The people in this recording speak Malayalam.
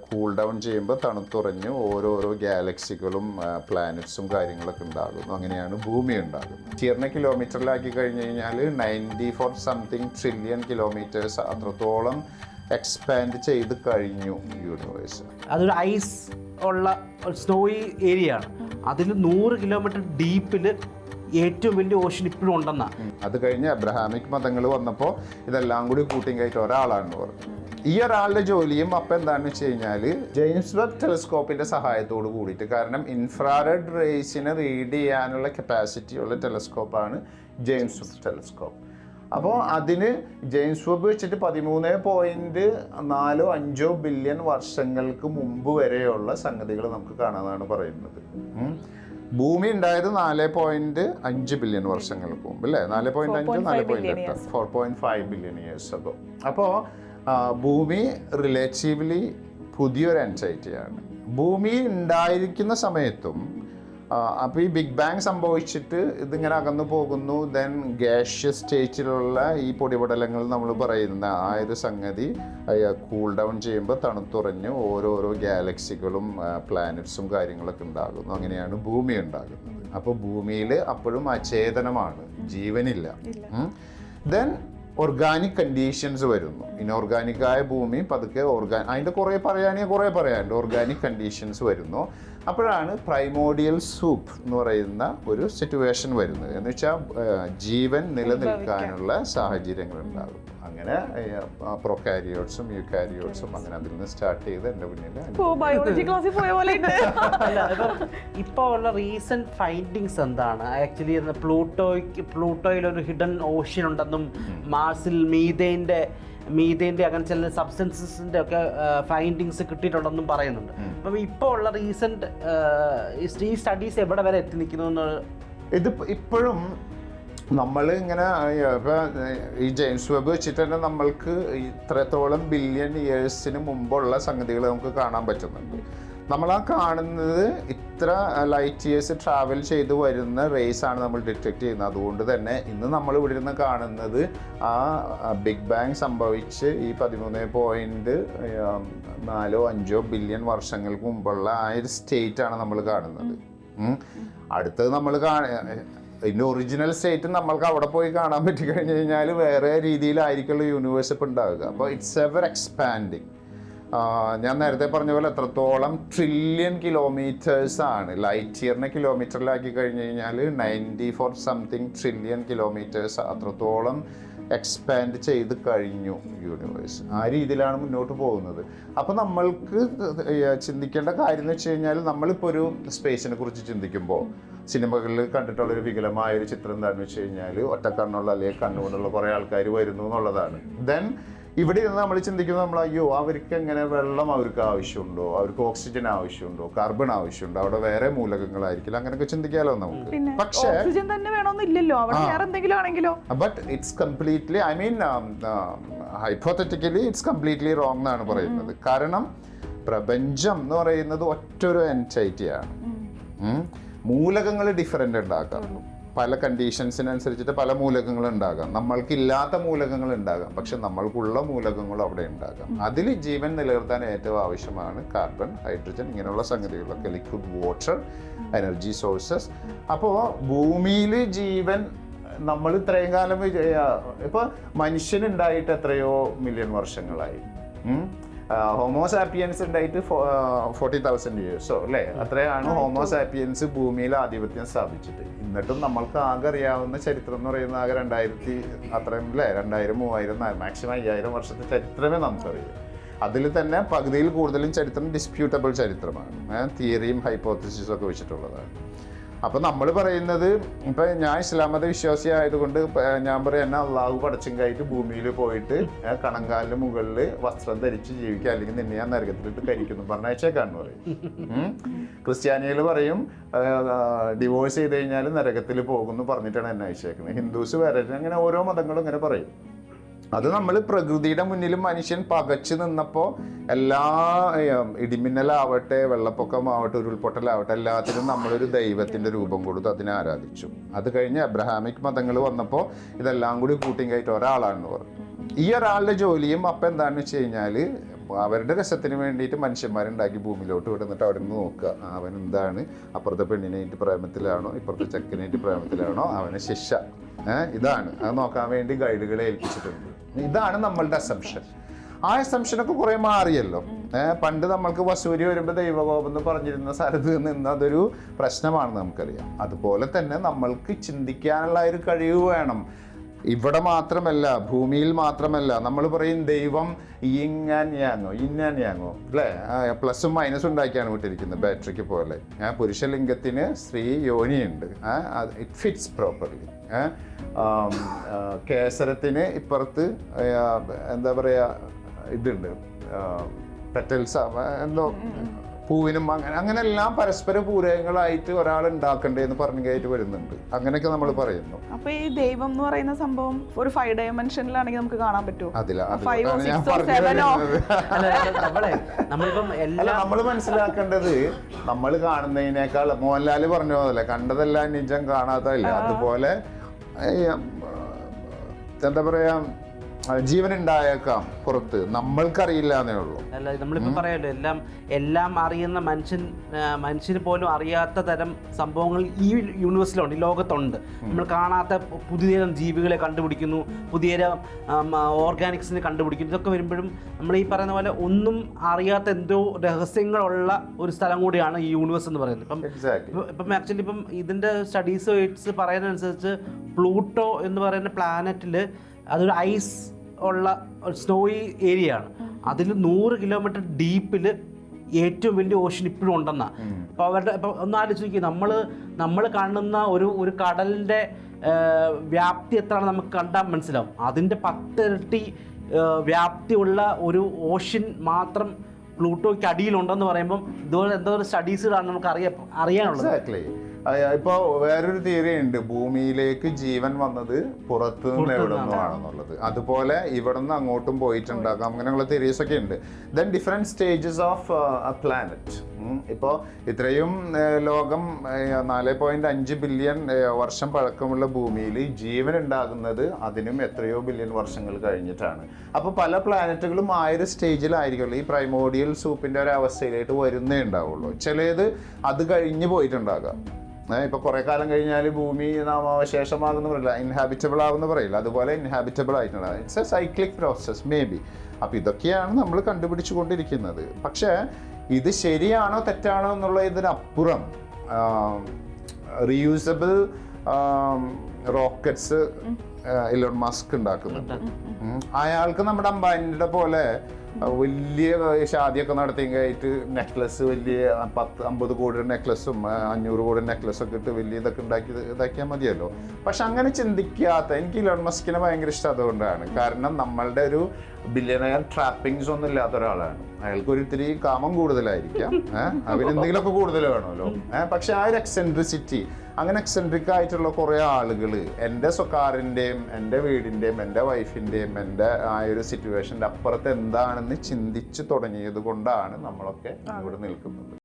കൂൾ ഡൗൺ ചെയ്യുമ്പോൾ തണുത്തുറഞ്ഞ് ഓരോരോ ഗാലക്സികളും പ്ലാനറ്റ്സും കാര്യങ്ങളൊക്കെ ഉണ്ടാകുന്നു. അങ്ങനെയാണ് ഭൂമി ഉണ്ടാകുന്നത്. ചീർന്ന കിലോമീറ്ററിലാക്കി കഴിഞ്ഞ് കഴിഞ്ഞാൽ 94 സംതിങ് ട്രില്യൺ കിലോമീറ്റേഴ്സ് അത്രത്തോളം എക്സ്പാൻഡ് ചെയ്ത് കഴിഞ്ഞു യൂണിവേഴ്സ്. അതൊരു ഐസ് ഉള്ള സ്നോയി ഏരിയ ആണ്. അതിൽ 100 കിലോമീറ്റർ ഡീപ്പിൽ ഏറ്റവും വലിയ ഓഷൻ ഇപ്പോഴും ഉണ്ടെന്നാണ്. അത് കഴിഞ്ഞ് അബ്രഹാമിക് മതങ്ങൾ വന്നപ്പോൾ ഇതെല്ലാം കൂടി കൂട്ടിയും കയറ്റി ഒരാളാണെന്ന് പറഞ്ഞു. ഈ ഒരാളുടെ ജോലിയും അപ്പം എന്താണെന്ന് വെച്ച് കഴിഞ്ഞാൽ ജെയിംസ് വെബ് ടെലിസ്കോപ്പിൻ്റെ സഹായത്തോട് കൂടിയിട്ട്, കാരണം ഇൻഫ്രാറെഡ് റേസിനെ റീഡ് ചെയ്യാനുള്ള കപ്പാസിറ്റി ഉള്ള ടെലിസ്കോപ്പാണ് ജെയിംസ് വെബ് ടെലിസ്കോപ്പ്. അപ്പോൾ അതിന് ജെയിംസ് വെബ് വെച്ചിട്ട് 13.45 ബില്യൺ വർഷങ്ങൾക്ക് മുമ്പ് വരെയുള്ള സംഗതികൾ നമുക്ക് കാണാമെന്നാണ് പറയുന്നത്. ഭൂമി ഉണ്ടായത് 4.5 ബില്യൺ വർഷങ്ങൾക്ക് മുമ്പ് അല്ലേ? 4.5 4.8 4.5 ബില്യൺ ഇയേഴ്സ് അഗോ. അപ്പോൾ ഭൂമി റിലേറ്റീവ്ലി പുതിയൊരു എൻറ്റൈറ്റിയാണ്. ഭൂമി ഉണ്ടായിരിക്കുന്ന സമയത്തും അപ്പോൾ ഈ ബിഗ് ബാങ് സംഭവിച്ചിട്ട് ഇതിങ്ങനെ അകന്നു പോകുന്നു. ദെൻ ഗ്യാഷ്യസ് സ്റ്റേറ്റിലുള്ള ഈ പൊടിപടലങ്ങൾ നമ്മൾ പറയുന്ന ആ ഒരു സംഗതി കൂൾ ഡൗൺ ചെയ്യുമ്പോൾ തണുത്തുറഞ്ഞ് ഓരോരോ ഗാലക്സികളും പ്ലാനറ്റ്സും കാര്യങ്ങളൊക്കെ ഉണ്ടാകുന്നു. അങ്ങനെയാണ് ഭൂമി ഉണ്ടാകുന്നത്. അപ്പോൾ ഭൂമിയിൽ അപ്പോഴും അചേതനമാണ്, ജീവനില്ല. ദെൻ ഓർഗാനിക് കണ്ടീഷൻസ് വരുന്നു. ഇനോർഗാനിക്കായ ഭൂമി പതുക്കെ അതിൻ്റെ കുറേ പറയാനുണ്ട്. ഓർഗാനിക് കണ്ടീഷൻസ് വരുന്നു. അപ്പോഴാണ് പ്രൈമോഡിയൽ സൂപ്പ് എന്ന് പറയുന്ന ഒരു സിറ്റുവേഷൻ വരുന്നത്. എന്ന് വെച്ചാൽ ജീവൻ നിലനിൽക്കാനുള്ള സാഹചര്യങ്ങൾ ഉണ്ടാകും. അങ്ങനെ പ്രൊകാരിയോട്സും യൂകാരിയോട്സും അങ്ങനെ അതിൽ നിന്ന് സ്റ്റാർട്ട് ചെയ്ത് എൻ്റെ മുന്നിൽ ഇപ്പോൾ ഉള്ള റീസെന്റ് ഫൈൻഡിങ്സ് എന്താണ്? ആക്ച്വലി പ്ലൂട്ടോയിൽ ഒരു ഹിഡൻ ഓഷ്യൻ ഉണ്ടെന്നും മാർസിൽ മീതേൻ്റെ അങ്ങനെ ചില സബ്സ്റ്റൻസസിൻ്റെ ഒക്കെ ഫൈൻഡിങ്സ് കിട്ടിയിട്ടുണ്ടെന്നും പറയുന്നുണ്ട്. അപ്പം ഇപ്പോൾ ഉള്ള റീസെന്റ് ഈ സ്റ്റഡീസ് എവിടെ വരെ എത്തി നിൽക്കുന്നു? ഇത് ഇപ്പോഴും നമ്മൾ ഇങ്ങനെ ഈ ജെയിംസ് വെബ് വെച്ചിട്ട് തന്നെ നമ്മൾക്ക് ഇത്രത്തോളം ബില്യൺ ഇയേഴ്സിന് മുമ്പുള്ള സംഗതികൾ നമുക്ക് കാണാൻ പറ്റുന്നുണ്ട്. നമ്മളാ കാണുന്നത് ഇത്ര ലൈറ്റ് ഇയേഴ്സ് ട്രാവൽ ചെയ്ത് വരുന്ന റേസാണ് നമ്മൾ ഡിറ്റക്ട് ചെയ്യുന്നത്. അതുകൊണ്ട് തന്നെ ഇന്ന് നമ്മൾ ഇവിടെ ഇരുന്ന് കാണുന്നത് ആ ബിഗ് ബാങ് സംഭവിച്ച് ഈ 13.4-5 ബില്യൺ വർഷങ്ങൾക്ക് മുമ്പുള്ള ആ ഒരു സ്റ്റേറ്റാണ് നമ്മൾ കാണുന്നത്. അടുത്തത് നമ്മൾ ഇതിൻ്റെ ഒറിജിനൽ സ്റ്റേറ്റ് നമ്മൾക്ക് അവിടെ പോയി കാണാൻ പറ്റി കഴിഞ്ഞ് കഴിഞ്ഞാൽ വേറെ രീതിയിലായിരിക്കുള്ള യൂണിവേഴ്സ് ഇപ്പം ഉണ്ടാവുക. അപ്പോൾ ഇറ്റ്സ് എവർ എക്സ്പാൻഡിങ്. ഞാൻ നേരത്തെ പറഞ്ഞ പോലെ എത്രത്തോളം ട്രില്യൺ കിലോമീറ്റേഴ്സ് ആണ്. ലൈറ്റ് ഇയറിനെ കിലോമീറ്ററിലാക്കി കഴിഞ്ഞ് കഴിഞ്ഞാൽ 94 സംതിങ് ട്രില്യൺ കിലോമീറ്റേഴ്സ് അത്രത്തോളം എക്സ്പാൻഡ് ചെയ്ത് കഴിഞ്ഞു യൂണിവേഴ്സ്. ആ രീതിയിലാണ് മുന്നോട്ട് പോകുന്നത്. അപ്പോൾ നമ്മൾക്ക് ചിന്തിക്കേണ്ട കാര്യം എന്ന് വെച്ച് കഴിഞ്ഞാൽ, നമ്മളിപ്പോൾ ഒരു സ്പേസിനെ കുറിച്ച് ചിന്തിക്കുമ്പോൾ സിനിമകളിൽ കണ്ടിട്ടുള്ളൊരു വികലമായൊരു ചിത്രം എന്താണെന്ന് വെച്ച് കഴിഞ്ഞാൽ ഒറ്റക്കണ്ണുള്ള അല്ലെങ്കിൽ കണ്ണുകൊണ്ടുള്ള കുറേ ആൾക്കാർ വരുന്നു എന്നുള്ളതാണ്. ദെൻ ഇവിടെ ഇരുന്ന് നമ്മൾ ചിന്തിക്കുന്നത് നമ്മൾ അയ്യോ അവർക്ക് എങ്ങനെ വെള്ളം അവർക്ക് ആവശ്യമുണ്ടോ, അവർക്ക് ഓക്സിജൻ ആവശ്യമുണ്ടോ, കാർബൺ ആവശ്യമുണ്ടോ, അവിടെ വേറെ മൂലകങ്ങളായിരിക്കില്ല, അങ്ങനെയൊക്കെ ചിന്തിക്കാമല്ലോ നമുക്ക്. പക്ഷേ but it's completely hypothetically it's completely wrong എന്നാണ് പറയുന്നത്. കാരണം പ്രപഞ്ചം എന്ന് പറയുന്നത് ഒറ്റൊരു എൻറ്റൈറ്റിയാണ്. മൂലകങ്ങൾ ഡിഫറെൻ്റ് ഉണ്ടാക്കാം. പല കണ്ടീഷൻസിനനുസരിച്ചിട്ട് പല മൂലകങ്ങൾ ഉണ്ടാകാം. നമ്മൾക്കില്ലാത്ത മൂലകങ്ങൾ ഉണ്ടാകാം, പക്ഷെ നമ്മൾക്കുള്ള മൂലകങ്ങൾ അവിടെ ഉണ്ടാകാം. അതിൽ ജീവൻ നിലനിർത്താൻ ഏറ്റവും ആവശ്യമാണ് കാർബൺ, ഹൈഡ്രജൻ, ഇങ്ങനെയുള്ള സംഗതികളൊക്കെ, ലിക്വിഡ് വാട്ടർ, എനർജി സോഴ്സസ്. അപ്പോൾ ഭൂമിയിൽ ജീവൻ നമ്മൾ ഇത്രയും കാലം ഇപ്പോൾ മനുഷ്യനുണ്ടായിട്ട് എത്രയോ മില്യൺ വർഷങ്ങളായി. ഹോമോസാപ്പിയൻസ് ഉണ്ടായിട്ട് 40,000 ഇയേഴ്സോ അല്ലേ, അത്രയാണ് ഹോമോസാപ്പിയൻസ് ഭൂമിയിൽ ആധിപത്യം സ്ഥാപിച്ചിട്ട്. എന്നിട്ടും നമ്മൾക്ക് ആകെ അറിയാവുന്ന ചരിത്രം എന്ന് പറയുന്നത് ആകെ 2000 അത്രയും അല്ലേ, 2000, 3000, മാക്സിമം 5000 വർഷത്തെ ചരിത്രമേ നമുക്കറിയാം. അതിൽ തന്നെ പകുതിയിൽ കൂടുതലും ചരിത്രം ഡിസ്പ്യൂട്ടബിൾ ചരിത്രമാണ്. തിയറിയും ഹൈപ്പോത്തസിസും ഒക്കെ വെച്ചിട്ടുള്ളതാണ്. അപ്പോൾ നമ്മൾ പറയുന്നത്, ഇപ്പം ഞാൻ ഇസ്ലാം മത വിശ്വാസി ആയതുകൊണ്ട് ഞാൻ പറയും, എന്നെ അള്ളാഹു പടച്ചിങ്കായിട്ട് ഭൂമിയിൽ പോയിട്ട് കണങ്കാലിന് മുകളിൽ വസ്ത്രം ധരിച്ച് ജീവിക്കുക, അല്ലെങ്കിൽ നിന്നെ ഞാൻ നരകത്തിലിട്ട് കരിക്കുന്നു പറഞ്ഞയച്ചേക്കാന്ന് പറയും. ക്രിസ്ത്യാനികൾ പറയും ഡിവോഴ്സ് ചെയ്ത് കഴിഞ്ഞാൽ നരകത്തിൽ പോകുമെന്ന് പറഞ്ഞിട്ടാണ് എന്നെ അയച്ചേക്കുന്നത്. ഹിന്ദുസ് വേറെ, അങ്ങനെ ഓരോ മതങ്ങളും ഇങ്ങനെ പറയും. അത് നമ്മൾ പ്രകൃതിയുടെ മുന്നിലും മനുഷ്യൻ പകച്ചു നിന്നപ്പോൾ എല്ലാ ഇടിമിന്നലാവട്ടെ, വെള്ളപ്പൊക്കമാവട്ടെ, ഉരുൾപൊട്ടലാവട്ടെ, എല്ലാത്തിനും നമ്മളൊരു ദൈവത്തിൻ്റെ രൂപം കൊടുത്ത് അതിനെ ആരാധിച്ചു. അത് കഴിഞ്ഞ് അബ്രഹാമിക് മതങ്ങൾ വന്നപ്പോൾ ഇതെല്ലാം കൂടി കൂട്ടിയും കയറ്റി ഒരാളാണെന്ന് പറഞ്ഞു. ഈ ഒരാളുടെ ജോലിയും അപ്പം എന്താണെന്ന് വെച്ച് കഴിഞ്ഞാൽ അവരുടെ രസത്തിന് വേണ്ടിയിട്ട് മനുഷ്യന്മാരുണ്ടാക്കി ഭൂമിയിലോട്ട് വിടുന്നിട്ട് അവിടെ നിന്ന് നോക്കുക അവൻ എന്താണ്, അപ്പുറത്തെ പെണ്ണിനായിട്ട് പ്രേമത്തിലാണോ ഇപ്പുറത്തെ ചെക്കനായിട്ട് പ്രേമത്തിലാണോ, അവനെ ശിക്ഷ ഇതാണ്. അത് നോക്കാൻ വേണ്ടി ഗൈഡുകളെ ഏൽപ്പിച്ചിട്ടുണ്ട്. ഇതാണ് നമ്മളുടെ അസംഷൻ. ആ അസംഷനൊക്കെ കുറെ മാറിയല്ലോ. പണ്ട് നമ്മൾക്ക് വസൂരി വരുമ്പോൾ ദൈവകോപം എന്ന് പറഞ്ഞിരുന്ന സ്ഥലത്ത് നിന്ന് അതൊരു പ്രശ്നമാണെന്ന് നമുക്കറിയാം. അതുപോലെ തന്നെ നമ്മൾക്ക് ചിന്തിക്കാനുള്ള ഒരു കഴിവ് വേണം. ഇവിടെ മാത്രമല്ല, ഭൂമിയിൽ മാത്രമല്ല. നമ്മൾ പറയും ദൈവം ഇന്നാന്യാങ്ങോ അല്ലേ, പ്ലസും മൈനസും ഉണ്ടാക്കിയാണ് വിട്ടിരിക്കുന്നത് ബാറ്ററിക്ക് പോലെ. പുരുഷലിംഗത്തിന് സ്ത്രീ യോനിയുണ്ട്, ഇറ്റ് ഫിറ്റ്സ് പ്രോപ്പർലി. കേസരത്തിന് ഇപ്പുറത്ത് എന്താ പറയുക ഇതുണ്ട്, പെറ്റൽസ് എന്തോ പൂവിനും അങ്ങനെല്ലാം പരസ്പര പൂരകങ്ങളായിട്ട് ഒരാൾ ഉണ്ടാക്കണ്ടേന്ന് പറഞ്ഞായിട്ട് വരുന്നുണ്ട്. അങ്ങനെയൊക്കെ നമ്മൾ പറയുന്നു. അപ്പൊ ഈ ദൈവം എന്ന് പറയുന്ന സംഭവം ഒരു 5 ഡയമെൻഷനിലാണെങ്കിൽ നമുക്ക് കാണാൻ പറ്റുമോ? നമ്മൾ മനസ്സിലാക്കേണ്ടത് നമ്മൾ കാണുന്നതിനേക്കാൾ മോഹൻലാൽ പറഞ്ഞ പോലെ കണ്ടതെല്ലാം നിജം കാണാത്തല്ല. അതുപോലെ എന്താ പറയാ, ജീവൻ ഉണ്ടായേക്കാം പുറത്ത്, നമ്മൾക്കറിയില്ല എന്നേ ഉള്ളൂ. അല്ല, നമ്മളിപ്പോൾ പറയാമല്ലോ, എല്ലാം അറിയുന്ന മനുഷ്യന് പോലും അറിയാത്ത തരം സംഭവങ്ങൾ ഈ യൂണിവേഴ്സിലുണ്ട്, ഈ ലോകത്തുണ്ട്. നമ്മൾ കാണാത്ത പുതിയ ജീവികളെ കണ്ടുപിടിക്കുന്നു, പുതിയ ഓർഗാനിക്സിനെ കണ്ടുപിടിക്കുന്നു. ഇതൊക്കെ വരുമ്പോഴും നമ്മൾ ഈ പറയുന്ന പോലെ ഒന്നും അറിയാത്ത എന്തോ രഹസ്യങ്ങളുള്ള ഒരു സ്ഥലം കൂടിയാണ് ഈ യൂണിവേഴ്സ് എന്ന് പറയുന്നത്. ഇപ്പം ആക്ച്വലി ഇപ്പം ഇതിൻ്റെ സ്റ്റഡീസ് വെച്ച് പറയുന്നതനുസരിച്ച് പ്ലൂട്ടോ എന്ന് പറയുന്ന പ്ലാനറ്റിൽ അതൊരു ഐസ് ഉള്ള സ്നോയി ഏരിയ ആണ്. അതിൽ 100 കിലോമീറ്റർ ഡീപ്പിൽ ഏറ്റവും വലിയ ഓഷൻ ഇപ്പോഴും ഉണ്ടെന്നാണ്. അപ്പോൾ അവരുടെ ഇപ്പം ഒന്ന് ആലോചിച്ച് നോക്കി, നമ്മൾ കാണുന്ന ഒരു കടലിൻ്റെ വ്യാപ്തി എത്രയാണ് നമുക്ക് കണ്ടാൽ മനസ്സിലാവും. അതിൻ്റെ 10 ഇരട്ടി വ്യാപ്തിയുള്ള ഒരു ഓഷൻ മാത്രം പ്ലൂട്ടോയ്ക്ക് അടിയിലുണ്ടെന്ന് പറയുമ്പം ഇതുപോലെ എന്തോ സ്റ്റഡീസുകളാണ് നമുക്ക് അറിയാനുള്ളത്. ഇപ്പോൾ വേറൊരു തിയറി ഉണ്ട്, ഭൂമിയിലേക്ക് ജീവൻ വന്നത് പുറത്തു നിന്ന് എവിടെ നിന്നാണെന്നുള്ളത്. അതുപോലെ ഇവിടെ നിന്ന് അങ്ങോട്ടും പോയിട്ടുണ്ടാകാം, അങ്ങനെയുള്ള തിയറീസ് ഒക്കെ ഉണ്ട്. Then different stages of A planet. ഇപ്പോൾ ഇത്രയും ലോകം 4.5 ബില്യൺ വർഷം പഴക്കമുള്ള ഭൂമിയിൽ ജീവൻ ഉണ്ടാകുന്നത് അതിനും എത്രയോ ബില്യൺ വർഷങ്ങൾ കഴിഞ്ഞിട്ടാണ്. അപ്പോൾ പല പ്ലാനറ്റുകളും ആ ഒരു സ്റ്റേജിലായിരിക്കുമല്ലോ, ഈ പ്രൈമോഡിയൽ സൂപ്പിൻ്റെ ഒരു അവസ്ഥയിലായിട്ട് വരുന്നേ ഉണ്ടാവുള്ളൂ. ചിലത് അത് കഴിഞ്ഞ് പോയിട്ടുണ്ടാകാം. ഇപ്പോൾ കുറേ കാലം കഴിഞ്ഞാൽ ഭൂമി നാമാവശേഷമാകുന്ന പറയില്ല, ഇൻഹാബിറ്റബിൾ ആകുന്ന പറയില്ല, അതുപോലെ ഇൻഹാബിറ്റബിൾ ആയിട്ടുണ്ടാകും. It's a cyclic process maybe. അപ്പോൾ ഇതൊക്കെയാണ് നമ്മൾ കണ്ടുപിടിച്ചു കൊണ്ടിരിക്കുന്നത്. പക്ഷേ ഇത് ശരിയാണോ തെറ്റാണോ എന്നുള്ള ഇതിനപ്പുറം റീയൂസബിൾ റോക്കറ്റ്സ് ഇലോൺ മസ്ക് ഉണ്ടാക്കുന്നുണ്ട്. അയാൾക്ക് നമ്മുടെ അംബാനിയുടെ പോലെ വലിയ ഷാദിയൊക്കെ നടത്തിയായിട്ട് നെക്ലസ് വലിയ 50 കോടിയുടെ നെക്ലസും 500 കോടി നെക്ലസും ഒക്കെ ഇട്ട് വലിയ ഇതൊക്കെ ഇതാക്കിയാൽ മതിയല്ലോ. പക്ഷെ അങ്ങനെ ചിന്തിക്കാത്ത എനിക്ക് ഇലോൺ മസ്കിനെ ഭയങ്കര ഇഷ്ടം അതുകൊണ്ടാണ്. കാരണം നമ്മളുടെ ഒരു ബില്യണയർ ട്രാപ്പിങ്സ് ഒന്നും ഇല്ലാത്ത ഒരാളാണ്. അയാൾക്ക് ഒരിത്തിരി കാമം കൂടുതലായിരിക്കാം, അവരെന്തെങ്കിലുമൊക്കെ കൂടുതൽ വേണമല്ലോ. പക്ഷെ ആ ഒരു എക്സെൻട്രിസിറ്റി, അങ്ങനെ എക്സെൻട്രിക് ആയിട്ടുള്ള കുറേ ആളുകൾ എൻ്റെ കാറിൻ്റെയും എൻ്റെ വീടിൻ്റെയും എൻ്റെ വൈഫിൻ്റെയും എൻ്റെ ആ ഒരു സിറ്റുവേഷൻ്റെ അപ്പുറത്ത് എന്താണെന്ന് ചിന്തിച്ച് തുടങ്ങിയത് കൊണ്ടാണ് നമ്മളൊക്കെ ഇവിടെ നിൽക്കുന്നത്.